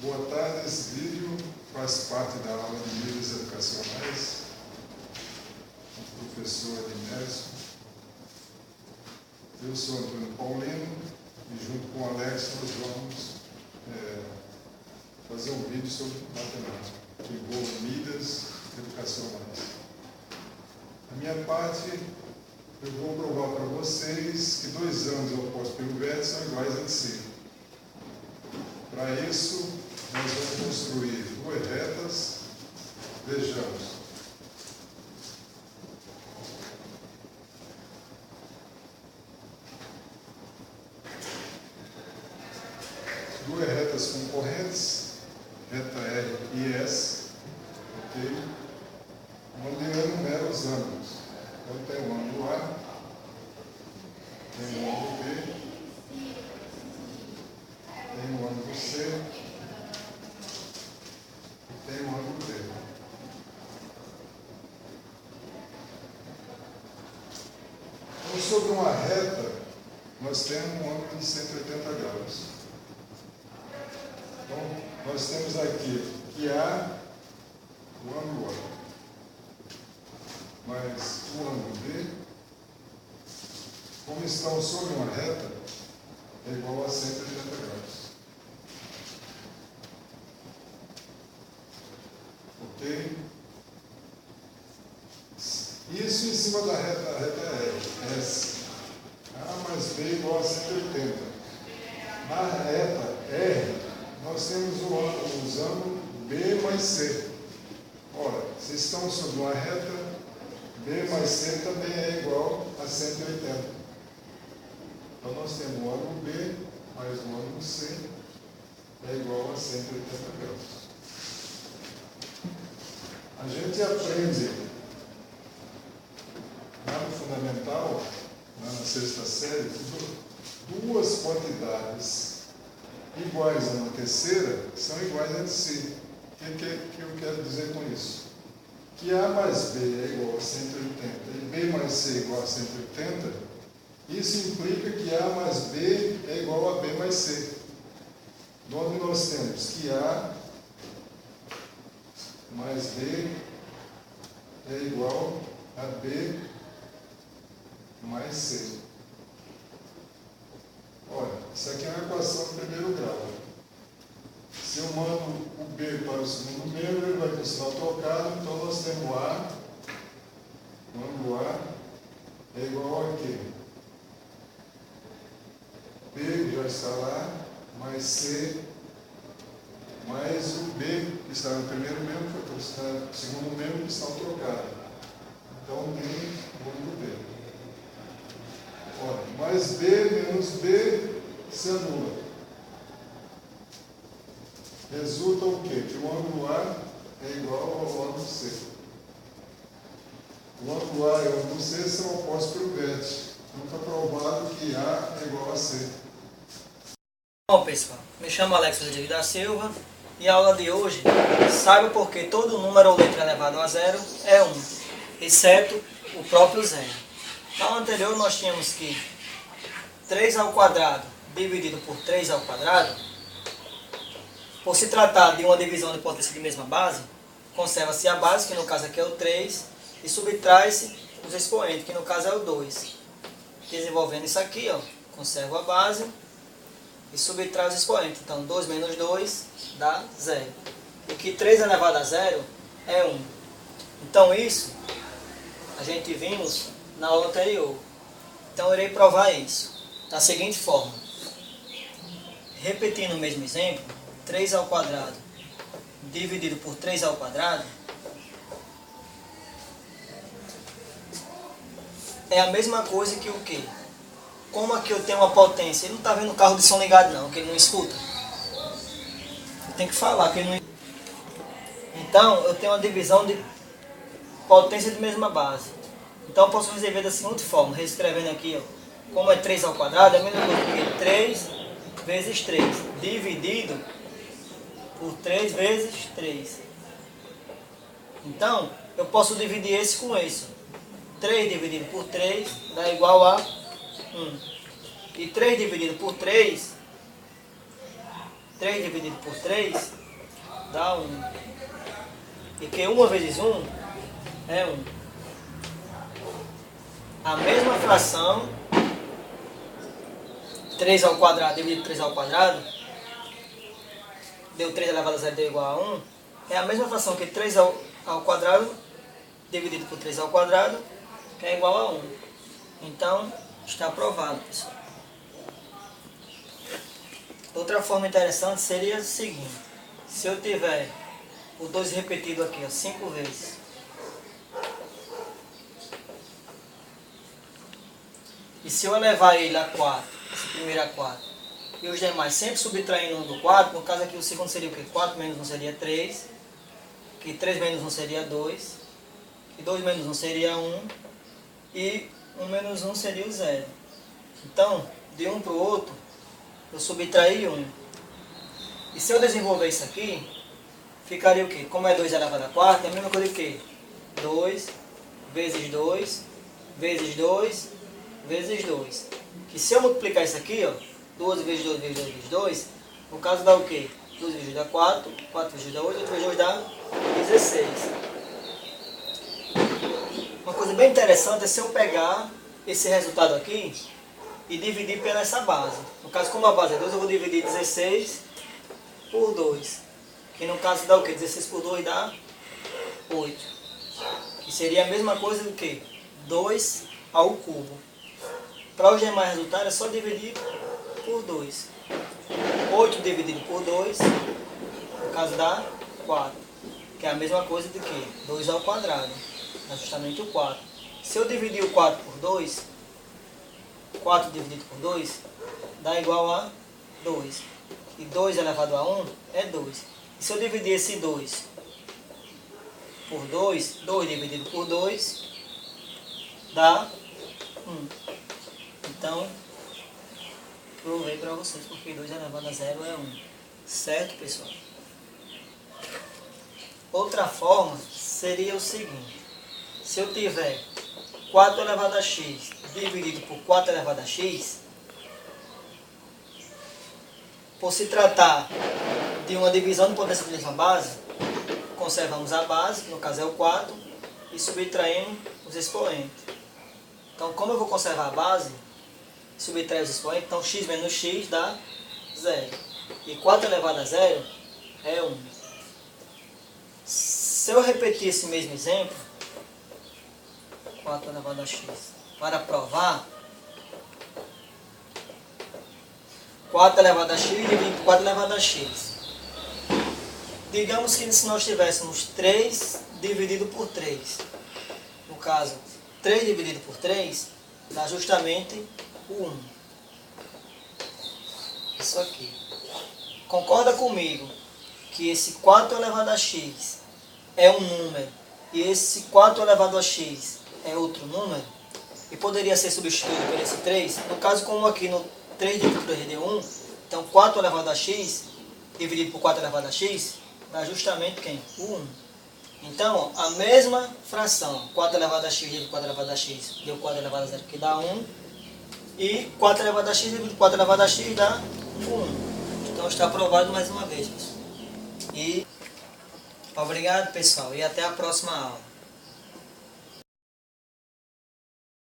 Boa tarde, esse vídeo faz parte da aula de mídias educacionais do professor Edmércio. Eu sou Antônio Paulino e junto com o Alex nós vamos fazer um vídeo sobre matemática, que envolve mídias educacionais. A minha parte, eu vou provar para vocês que 2 ângulos opostos pelo vértice são iguais entre si. Para isso, nós vamos construir 2 retas. Vejamos. Duas retas concorrentes, reta R e S, ok? Onde eu enumero os ângulos. Então, tem o ângulo A, tem o ângulo B, tem o ângulo C e tem o ângulo D. Então, sobre uma reta, nós temos um ângulo de 180 graus. Então, nós temos aqui que A, o ângulo A, mais o ângulo B, como estão sobre uma reta, é igual a 180 graus. Ok? Isso em cima da reta R, S. A mais B igual a 180. Na reta R, nós temos os ângulos B mais C. Ora, se estão sobre uma reta, B mais C também é igual a 180. Então, nós temos o ângulo B mais o ângulo C é igual a 180 graus. A gente aprende lá no fundamental, lá na 6ª série, duas quantidades iguais a uma terceira são iguais entre si. O que eu quero dizer com isso? Que A mais B é igual a 180 e B mais C é igual a 180, isso implica que A mais B é igual a B mais C. Onde nós temos que A mais B é igual a B mais C. Olha, isso aqui é uma equação de primeiro grau. Se eu mando o B para o segundo membro, ele vai ter o sinal trocado, então nós temos A, o ângulo A é igual a quê? B já está lá, mais C, mais o B, que está no primeiro membro, foi para o segundo membro, que está trocado. Então, tem o ângulo B. Olha, mais B menos B se anula. Resulta o quê? Que o ângulo A é igual ao ângulo C. O ângulo A e o ângulo C são opostos pelo vértice. Então está provado que A é igual a C. Bom pessoal, me chamo Alex Rodrigues da Silva e a aula de hoje, saiba por que todo número ou letra elevado a zero é 1, exceto o próprio zero. Na aula anterior nós tínhamos que 3 ao quadrado dividido por 3 ao quadrado, por se tratar de uma divisão de potência de mesma base, conserva-se a base, que no caso aqui é o 3, e subtrai-se os expoentes, que no caso é o 2. Desenvolvendo isso aqui, ó, conservo a base e subtrai os expoentes. Então, 2 menos 2 dá 0. E que 3 elevado a 0 é 1. Então, isso a gente vimos na aula anterior. Então, eu irei provar isso da seguinte forma. Repetindo o mesmo exemplo, 3 ao quadrado dividido por 3 ao quadrado é a mesma coisa que o quê? Como aqui eu tenho uma potência, ele não está vendo o carro de som ligado não, que ele não escuta. Eu tenho que falar que ele não. Então, eu tenho uma divisão de potência de mesma base. Então, eu posso resolver da seguinte forma, reescrevendo aqui, ó, como é 3 ao quadrado, é a mesma coisa que 3 vezes 3, dividido por 3 vezes 3. Então, eu posso dividir esse com esse. 3 dividido por 3 dá igual a 1. E 3 dividido por 3 3 dividido por 3 dá 1. E que 1 vezes 1 é 1. A mesma fração, 3 ao quadrado dividido por 3 ao quadrado, deu 3 elevado a 0 deu igual a 1, é a mesma fração que 3 ao quadrado dividido por 3 ao quadrado, que é igual a 1. Então, está provado, pessoal. Outra forma interessante seria o seguinte: se eu tiver o 2 repetido aqui, 5 vezes, e se eu elevar ele a 4, esse primeiro a 4, e os demais sempre subtraindo 1 do 4, no caso aqui o segundo seria o quê? 4 menos 1 seria 3, que 3 menos 1 seria 2, que 2 menos 1 seria 1, e 1 menos 1 seria o 0. Então, de um para o outro, eu subtraí 1. E se eu desenvolver isso aqui, ficaria o quê? Como é 2 elevado a 4, é a mesma coisa que 2 vezes 2 vezes 2 vezes 2. Que se eu multiplicar isso aqui, ó, 2 vezes 2 vezes 2 vezes 2, no caso dá o quê? 2 vezes 2 dá 4, 4 vezes 2 dá 8, 8 vezes 2 dá 16. Uma coisa bem interessante é se eu pegar esse resultado aqui e dividir pela essa base. No caso, como a base é 2, eu vou dividir 16 por 2. Que no caso dá o quê? 16 por 2 dá 8. Que seria a mesma coisa do que 2 ao cubo. Para os demais resultados é só dividir por 2. 8 dividido por 2, no caso dá 4. Que é a mesma coisa do que 2 ao quadrado. É justamente o 4. Se eu dividir o 4 por 2, 4 dividido por 2 dá igual a 2. E 2 elevado a 1 é 2. E se eu dividir esse 2 por 2, 2 dividido por 2 dá 1. Então, provei para vocês porque 2 elevado a 0 é 1. Certo, pessoal? Outra forma seria o seguinte: se eu tiver 4 elevado a x dividido por 4 elevado a x, por se tratar de uma divisão de potência de mesma base, conservamos a base, que no caso é o 4, e subtraímos os expoentes. Então, como eu vou conservar a base, subtrair os expoentes, então x menos x dá 0. E 4 elevado a 0 é 1. Se eu repetir esse mesmo exemplo, 4 elevado a x, para provar, 4 elevado a x dividido por 4 elevado a x. Digamos que se nós tivéssemos 3 dividido por 3, no caso, 3 dividido por 3 dá justamente o 1. Isso aqui. Concorda comigo que esse 4 elevado a x é um número e esse 4 elevado a x é outro número? E poderia ser substituído por esse 3? No caso, como aqui no 3 dividido por 3 deu 1, então 4 elevado a x dividido por 4 elevado a x dá justamente quem? O 1. Então, a mesma fração, 4 elevado a x dividido por 4 elevado a x, deu 4 elevado a 0, que dá 1. E 4 elevado a x dividido por 4 elevado a x dá 1. Então, está aprovado mais uma vez, pessoal. E obrigado, pessoal, e até a próxima aula.